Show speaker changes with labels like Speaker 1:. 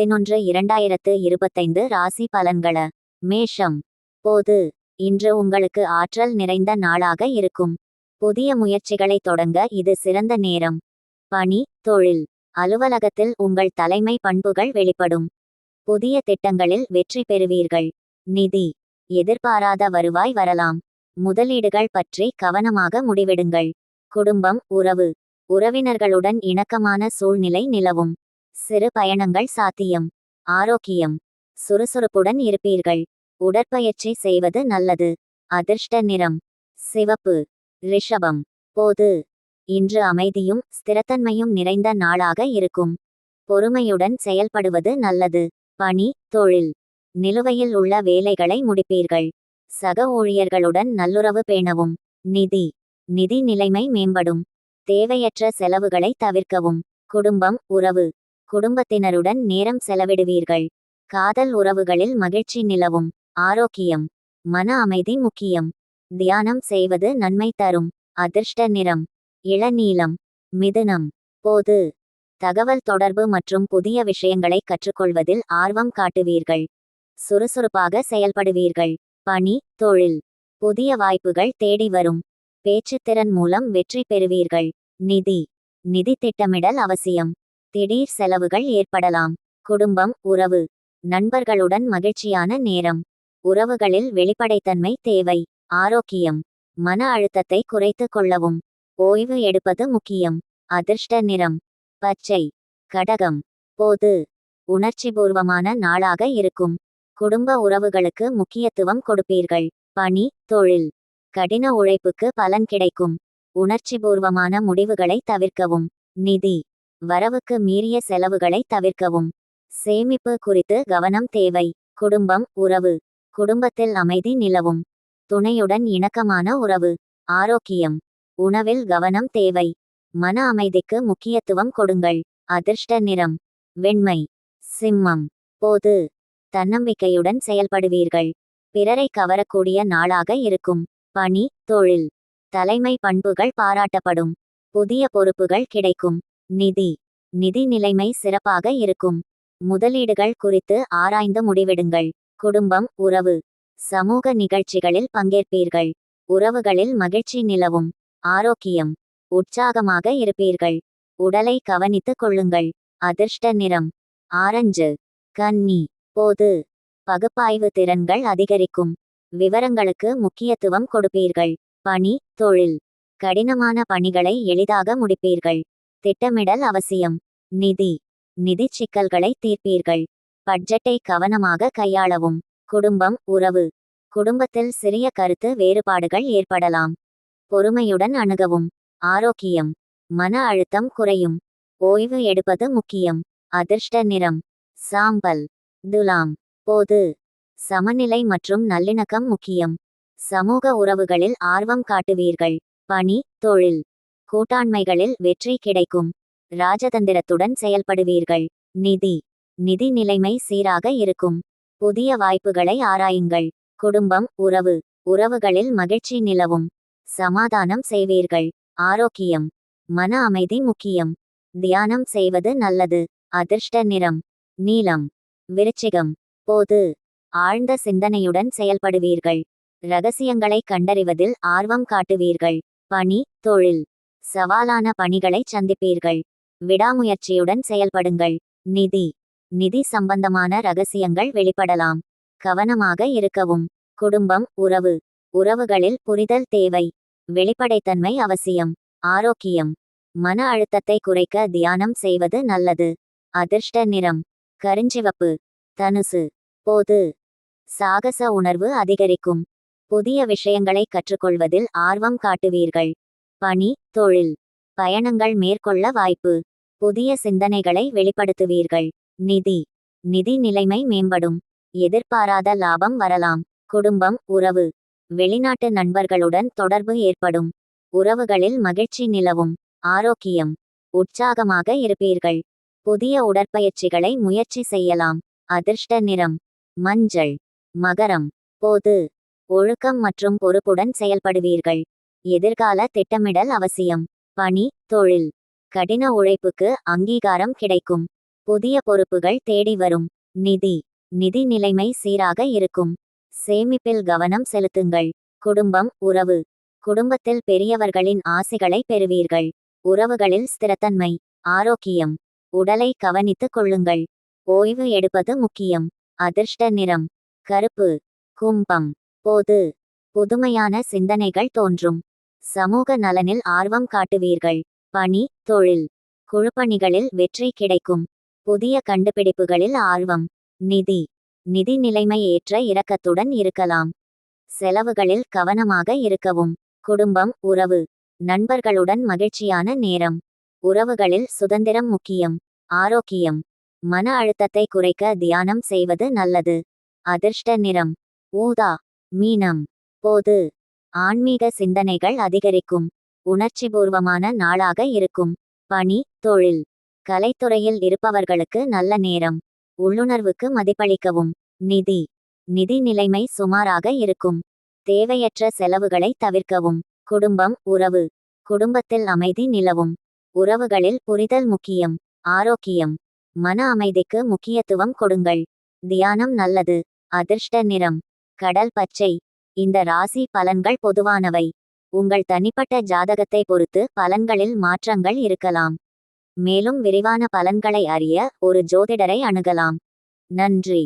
Speaker 1: 11/2025 ராசி பலன்கள. மேஷம். போது இன்று உங்களுக்கு ஆற்றல் நிறைந்த நாளாக இருக்கும். புதிய முயற்சிகளை தொடங்க இது சிறந்த நேரம். பணி, தொழில், அலுவலகத்தில் உங்கள் தலைமை பண்புகள் வெளிப்படும். புதிய திட்டங்களில் வெற்றி பெறுவீர்கள். நிதி, எதிர்பாராத வருவாய் வரலாம். முதலீடுகள் பற்றி கவனமாக முடிவெடுங்கள். குடும்பம், உறவு, உறவினர்களுடன் இணக்கமான சூழ்நிலை நிலவும். சிறு பயணங்கள் சாத்தியம். ஆரோக்கியம், சுறுசுறுப்புடன் இருப்பீர்கள். உடற்பயிற்சி செய்வது நல்லது. அதிர்ஷ்ட நிறம் சிவப்பு. ரிஷபம். போது இன்று அமைதியும் ஸ்திரத்தன்மையும் நிறைந்த நாளாக இருக்கும். பொறுமையுடன் செயல்படுவது நல்லது. பணி, தொழில், நிலுவையில் உள்ள வேலைகளை முடிப்பீர்கள். சக ஊழியர்களுடன் நல்லுறவு பேணவும். நிதி, நிதி நிலைமை மேம்படும். தேவையற்ற செலவுகளை தவிர்க்கவும். குடும்பம், உறவு, குடும்பத்தினருடன் நேரம் செலவிடுவீர்கள். காதல் உறவுகளில் மகிழ்ச்சி நிலவும். ஆரோக்கியம், மன அமைதி முக்கியம். தியானம் செய்வது நன்மை தரும். அதிர்ஷ்ட நிறம் இளநீலம். மிதுனம். போது தகவல் தொடர்பு மற்றும் புதிய விஷயங்களை கற்றுக்கொள்வதில் ஆர்வம் காட்டுவீர்கள். சுறுசுறுப்பாக செயல்படுவீர்கள். பணி, தொழில், புதிய வாய்ப்புகள் தேடி வரும். பேச்சுத்திறன் மூலம் வெற்றி பெறுவீர்கள். நிதி, நிதி திட்டமிடல் அவசியம். திடீர் செலவுகள் ஏற்படலாம். குடும்பம், உறவு, நண்பர்களுடன் மகிழ்ச்சியான நேரம். உறவுகளில் வெளிப்படைத்தன்மை தேவை. ஆரோக்கியம், மன அழுத்தத்தை குறைத்து கொள்ளவும். ஓய்வு எடுப்பது முக்கியம். அதிர்ஷ்ட நிறம் பச்சை. கடகம். போது உணர்ச்சிபூர்வமான நாளாக இருக்கும். குடும்ப உறவுகளுக்கு முக்கியத்துவம் கொடுப்பீர்கள். பணி, தொழில், கடின உழைப்புக்கு பலன் கிடைக்கும். உணர்ச்சிபூர்வமான முடிவுகளை தவிர்க்கவும். நிதி, வரவுக்கு மீறிய செலவுகளை தவிர்க்கவும். சேமிப்பு குறித்து கவனம் தேவை. குடும்பம், உறவு, குடும்பத்தில் அமைதி நிலவும். துணையுடன் இணக்கமான உறவு. ஆரோக்கியம், உணவில் கவனம் தேவை. மன அமைதிக்கு முக்கியத்துவம் கொடுங்கள். அதிர்ஷ்ட நிறம் வெண்மை. சிம்மம். போது தன்னம்பிக்கையுடன் செயல்படுவீர்கள். பிறரை கவரக்கூடிய நாளாக இருக்கும். பணி, தொழில், தலைமை பண்புகள் பாராட்டப்படும். புதிய பொறுப்புகள் கிடைக்கும். நிதி, நிதி நிலைமை சிறப்பாக இருக்கும். முதலீடுகள் குறித்து ஆராய்ந்து முடிவெடுங்கள். குடும்பம், உறவு, சமூக நிகழ்ச்சிகளில் பங்கேற்பீர்கள். உறவுகளில் மகிழ்ச்சி நிலவும். ஆரோக்கியம், உற்சாகமாக இருப்பீர்கள். உடலை கவனித்துக் கொள்ளுங்கள். அதிர்ஷ்ட நிறம் ஆரஞ்சு. கன்னி. போது பகுப்பாய்வு திறன்கள் அதிகரிக்கும். விவரங்களுக்கு முக்கியத்துவம் கொடுப்பீர்கள். பணி, தொழில், கடினமான பணிகளை எளிதாக முடிப்பீர்கள். திட்டமிடல் அவசியம். நிதி, நிதி சிக்கல்களை தீர்ப்பீர்கள். பட்ஜெட்டை கவனமாக கையாளவும். குடும்பம், உறவு, குடும்பத்தில் சிறிய கருத்து வேறுபாடுகள் ஏற்படலாம். பொறுமையுடன் அணுகவும். ஆரோக்கியம், மன அழுத்தம் குறையும். ஓய்வு எடுப்பது முக்கியம். அதிர்ஷ்ட நிறம் சாம்பல். துலாம். போது சமநிலை மற்றும் நல்லிணக்கம் முக்கியம். சமூக உறவுகளில் ஆர்வம் காட்டுவீர்கள். பணி, தொழில், கூட்டாண்மைகளில் வெற்றி கிடைக்கும். ராஜதந்திரத்துடன் செயல்படுவீர்கள். நிதி, நிதி நிலைமை சீராக இருக்கும். புதிய வாய்ப்புகளை ஆராயுங்கள். குடும்பம், உறவு, உறவுகளில் மகிழ்ச்சி நிலவும். சமாதானம் செய்வீர்கள். ஆரோக்கியம், மன அமைதி முக்கியம். தியானம் செய்வது நல்லது. அதிர்ஷ்ட நிறம் நீலம். விருச்சிகம். போது ஆழ்ந்த சிந்தனையுடன் செயல்படுவீர்கள். இரகசியங்களை கண்டறிவதில் ஆர்வம் காட்டுவீர்கள். பணி, தொழில், சவாலான பணிகளை சந்திப்பீர்கள். விடாமுயற்சியுடன் செயல்படுங்கள். நிதி, நிதி சம்பந்தமான இரகசியங்கள் வெளிப்படலாம். கவனமாக இருக்கவும். குடும்பம், உறவு, உறவுகளில் புரிதல் தேவை. வெளிப்படைத்தன்மை அவசியம். ஆரோக்கியம், மன அழுத்தத்தை குறைக்க தியானம் செய்வது நல்லது. அதிர்ஷ்ட நிறம் கருஞ்சிவப்பு. தனுசு. போது சாகச உணர்வு அதிகரிக்கும். புதிய விஷயங்களை கற்றுக்கொள்வதில் ஆர்வம் காட்டுவீர்கள். பணி, தொழில், பயணங்கள் மேற்கொள்ள வாய்ப்பு. புதிய சிந்தனைகளை வெளிப்படுத்துவீர்கள். நிதி, நிதி நிலைமை மேம்படும். எதிர்பாராத லாபம் வரலாம். குடும்பம், உறவு, வெளிநாட்டு நண்பர்களுடன் தொடர்பு ஏற்படும். உறவுகளில் மகிழ்ச்சி நிலவும். ஆரோக்கியம், உற்சாகமாக இருப்பீர்கள். புதிய உடற்பயிற்சிகளை முயற்சி செய்யலாம். அதிர்ஷ்ட நிறம் மஞ்சள். மகரம். போது ஒழுக்கம் மற்றும் பொறுப்புடன் செயல்படுவீர்கள். எதிர்கால திட்டமிடல் அவசியம். பணி, தொழில், கடின உழைப்புக்கு அங்கீகாரம் கிடைக்கும். புதிய பொறுப்புகள் தேடி வரும். நிதி நிதி நிலைமை சீராக இருக்கும். சேமிப்பில் கவனம் செலுத்துங்கள். குடும்பம் உறவு குடும்பத்தில் பெரியவர்களின் ஆசிகளை பெறுவீர்கள். உறவுகளில் ஸ்திரத்தன்மை. ஆரோக்கியம் உடலை கவனித்துக் கொள்ளுங்கள். ஓய்வு எடுப்பது முக்கியம். அதிர்ஷ்ட நிறம் கருப்பு. கும்பம் போது புதுமையான சிந்தனைகள் தோன்றும். சமூக நலனில் ஆர்வம் காட்டுவீர்கள். பணி தொழில் குழுப்பணிகளில் வெற்றி கிடைக்கும். புதிய கண்டுபிடிப்புகளில் ஆர்வம். நிதி நிதி நிலைமை ஏற்ற இறக்கத்துடன் இருக்கலாம். செலவுகளில் கவனமாக இருக்கவும். குடும்பம் உறவு நண்பர்களுடன் மகிழ்ச்சியான நேரம். உறவுகளில் சுதந்திரம் முக்கியம். ஆரோக்கியம் மன அழுத்தத்தை குறைக்க தியானம் செய்வது நல்லது. அதிர்ஷ்ட நிறம் ஊதா. மீனம் போது ஆன்மீக சிந்தனைகள் அதிகரிக்கும். உணர்ச்சிபூர்வமான நாளாக இருக்கும். பணி தொழில் கலைத்துறையில் இருப்பவர்களுக்கு நல்ல நேரம். உள்ளுணர்வுக்கு மதிப்பளிக்கவும். நிதி நிதி நிலைமை சுமாராக இருக்கும். தேவையற்ற செலவுகளை தவிர்க்கவும். குடும்பம் உறவு குடும்பத்தில் அமைதி நிலவும். உறவுகளில் புரிதல் முக்கியம். ஆரோக்கியம் மன அமைதிக்கு முக்கியத்துவம் கொடுங்கள். தியானம் நல்லது. அதிர்ஷ்ட நிறம் கடல் பச்சை. இந்த ராசி பலன்கள் பொதுவானவை. உங்கள் தனிப்பட்ட ஜாதகத்தை பொறுத்து பலன்களில் மாற்றங்கள் இருக்கலாம். மேலும் விரிவான பலன்களை அறிய ஒரு ஜோதிடரை அணுகலாம். நன்றி.